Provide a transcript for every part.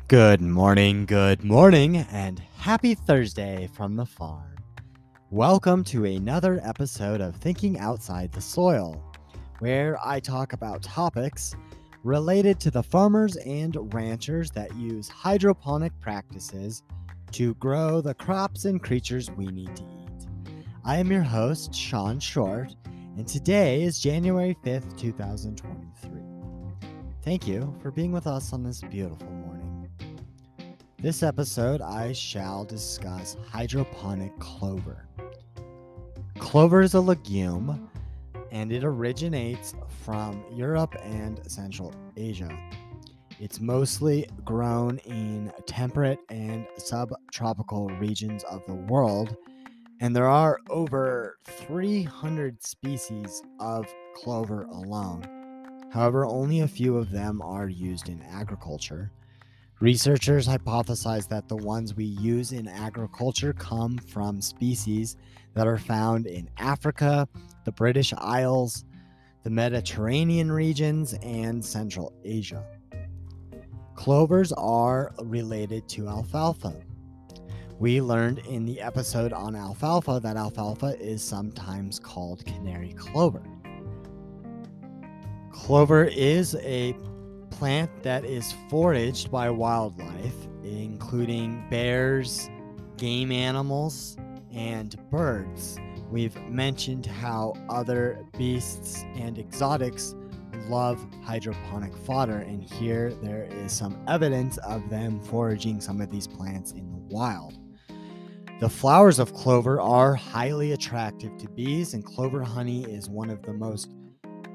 good morning, and happy Thursday from the farm. Welcome to another episode of Thinking Outside the Soil, where I talk about topics related to the farmers and ranchers that use hydroponic practices to grow the crops and creatures we need to eat. I am your host, Sean Short, and today is January 5th, 2023. Thank you for being with us on this beautiful morning. This episode, I shall discuss hydroponic clover. Clover is a legume, and it originates from Europe and Central Asia. It's mostly grown in temperate and subtropical regions of the world, and there are over 300 species of clover alone. However, only a few of them are used in agriculture. Researchers hypothesize that the ones we use in agriculture come from species that are found in Africa, the British Isles, the Mediterranean regions, and Central Asia. Clovers are related to alfalfa. We learned in the episode on alfalfa that alfalfa is sometimes called canary clover. Clover is a plant that is foraged by wildlife, including bears, game animals, and birds. We've mentioned how other beasts and exotics love hydroponic fodder, and here there is some evidence of them foraging some of these plants in the wild. The flowers of clover are highly attractive to bees, and clover honey is one of the most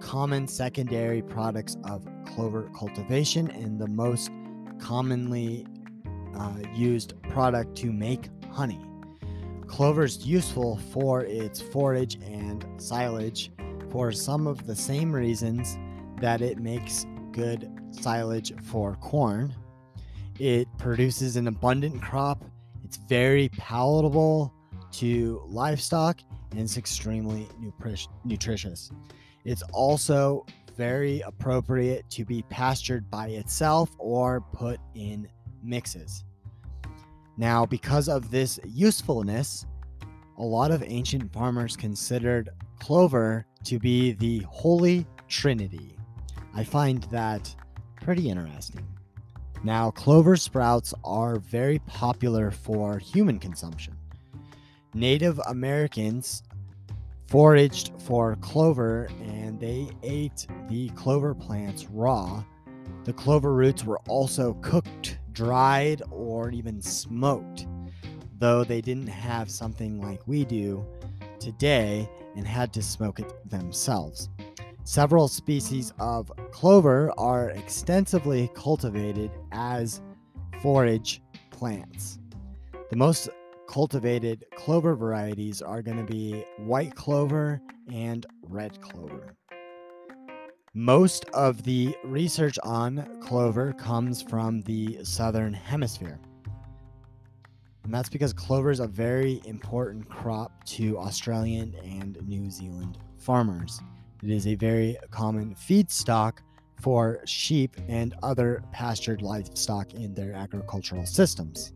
common secondary products of clover cultivation and the most commonly used product to make honey. Clover is useful for its forage and silage for some of the same reasons that it makes good silage for corn. It produces an abundant crop, it's very palatable to livestock, and it's extremely nutritious. It's also very appropriate to be pastured by itself or put in mixes. Now, because of this usefulness, a lot of ancient farmers considered clover to be the Holy Trinity. I find that pretty interesting. Now, clover sprouts are very popular for human consumption. Native Americans foraged for clover and they ate the clover plants raw. The clover roots were also cooked, dried, or even smoked, though they didn't have something like we do today and had to smoke it themselves. Several species of clover are extensively cultivated as forage plants. The most cultivated clover varieties are going to be white clover and red clover. Most of the research on clover comes from the southern hemisphere. And that's because clover is a very important crop to Australian and New Zealand farmers. It is a very common feedstock for sheep and other pastured livestock in their agricultural systems.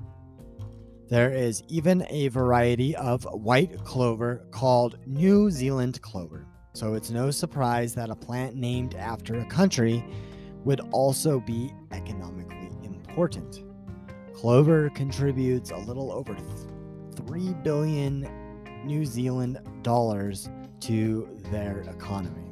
There is even a variety of white clover called New Zealand clover. So it's no surprise that a plant named after a country would also be economically important. Clover contributes a little over 3 billion New Zealand dollars to their economy.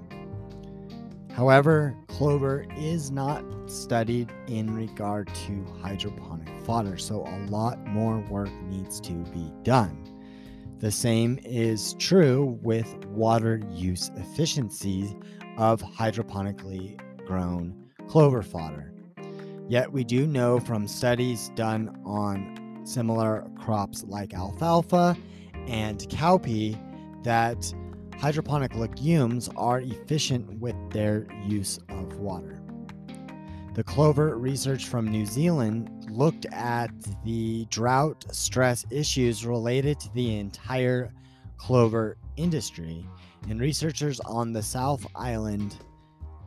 However, clover is not studied in regard to hydroponic fodder, so a lot more work needs to be done. The same is true with water use efficiency of hydroponically grown clover fodder. Yet we do know from studies done on similar crops like alfalfa and cowpea that hydroponic legumes are efficient with their use of water. The clover research from New Zealand looked at the drought stress issues related to the entire clover industry, and researchers on the South Island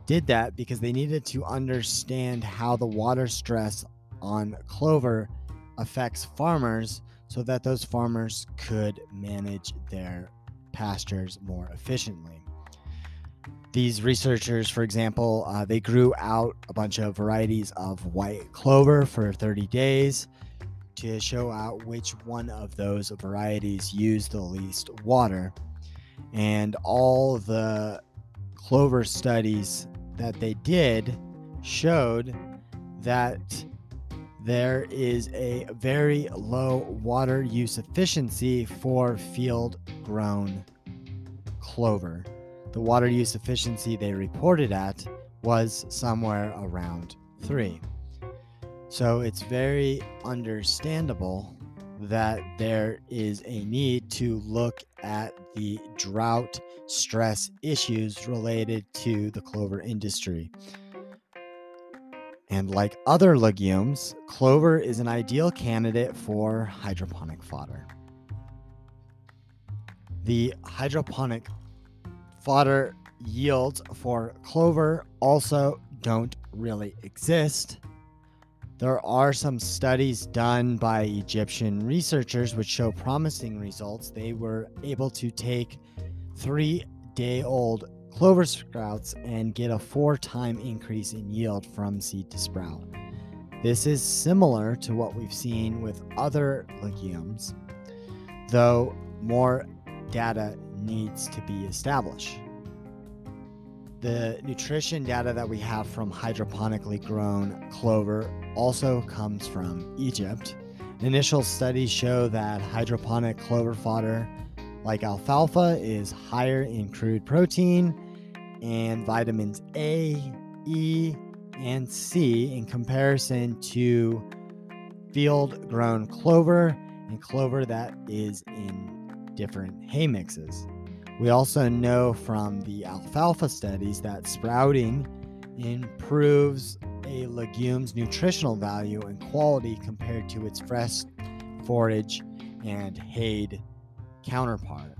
did that because they needed to understand how the water stress on clover affects farmers so that those farmers could manage their pastures more efficiently. These researchers, for example, they grew out a bunch of varieties of white clover for 30 days to show out which one of those varieties used the least water. And all the clover studies that they did showed that there is a very low water use efficiency for field-grown clover. The water use efficiency they reported at was somewhere around 3. So it's very understandable that there is a need to look at the drought stress issues related to the clover industry. And like other legumes, clover is an ideal candidate for hydroponic fodder. The hydroponic fodder yields for clover also don't really exist. There are some studies done by Egyptian researchers which show promising results. They were able to take 3-day-old clover sprouts and get a 4-time increase in yield from seed to sprout. This is similar to what we've seen with other legumes, though more data needs to be established. The nutrition data that we have from hydroponically grown clover also comes from Egypt. Initial studies show that hydroponic clover fodder, like alfalfa, is higher in crude protein and vitamins A, E, and C in comparison to field-grown clover and clover that is in different hay mixes. We also know from the alfalfa studies that sprouting improves a legume's nutritional value and quality compared to its fresh forage and hayed counterpart.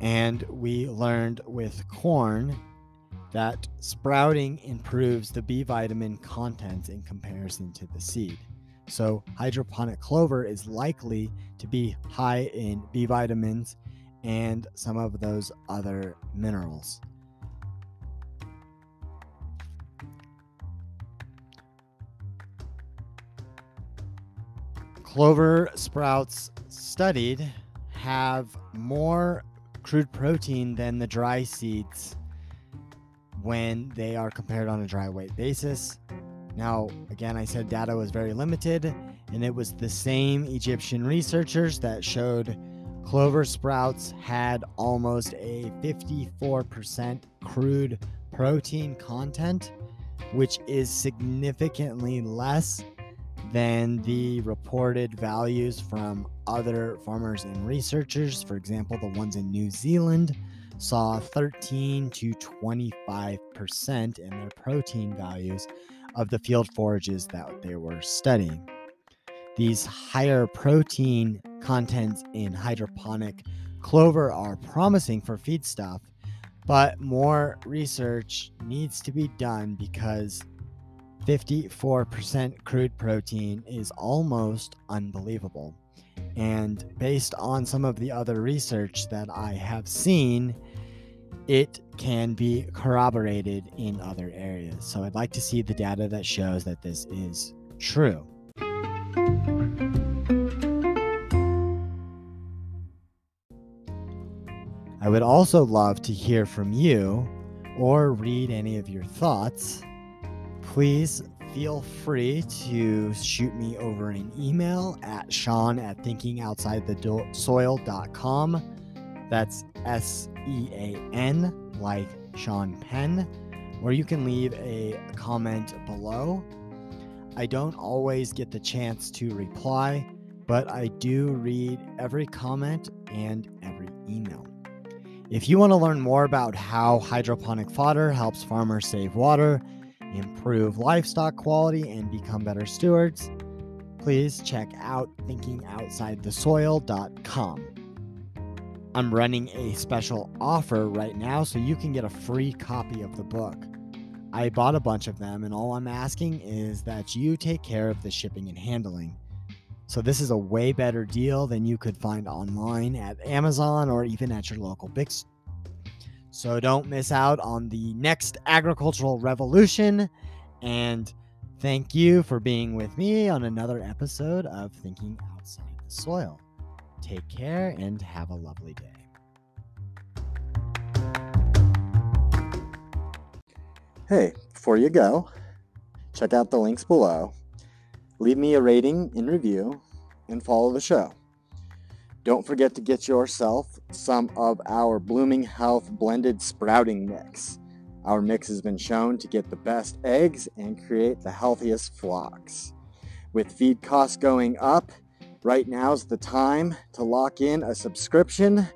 And we learned with corn that sprouting improves the B vitamin content in comparison to the seed. So hydroponic clover is likely to be high in B vitamins and some of those other minerals. Clover sprouts studied have more crude protein than the dry seeds when they are compared on a dry weight basis. Now, again, I said data was very limited, and it was the same Egyptian researchers that showed clover sprouts had almost a 54% crude protein content, which is significantly less than the reported values from other farmers and researchers. For example, the ones in New Zealand saw 13 to 25% in their protein values of the field forages that they were studying. These higher protein contents in hydroponic clover are promising for feedstuff, but more research needs to be done because 54% crude protein is almost unbelievable. And based on some of the other research that I have seen, it can be corroborated in other areas. So I'd like to see the data that shows that this is true. I would also love to hear from you or read any of your thoughts. Please feel free to shoot me over an email at sean@thinkingoutsidthesoil.com. That's SEAN, like Sean Penn, or you can leave a comment below. I don't always get the chance to reply, but I do read every comment and every email. If you want to learn more about how hydroponic fodder helps farmers save water, improve livestock quality, and become better stewards, please check out thinkingoutsidthesoil.com. I'm running a special offer right now, so you can get a free copy of the book. I bought a bunch of them, and all I'm asking is that you take care of the shipping and handling. So this is a way better deal than you could find online at Amazon or even at your local big store. So don't miss out on the next agricultural revolution. And thank you for being with me on another episode of Thinking Outside the Soil. Take care and have a lovely day. Hey, before you go, check out the links below. Leave me a rating and review and follow the show. Don't forget to get yourself some of our Blooming Health blended sprouting mix. Our mix has been shown to get the best eggs and create the healthiest flocks. With feed costs going up, right now's the time to lock in a subscription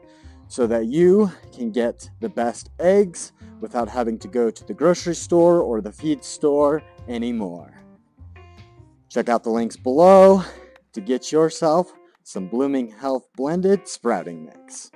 so that you can get the best eggs without having to go to the grocery store or the feed store anymore. Check out the links below to get yourself some Blooming Health blended sprouting mix.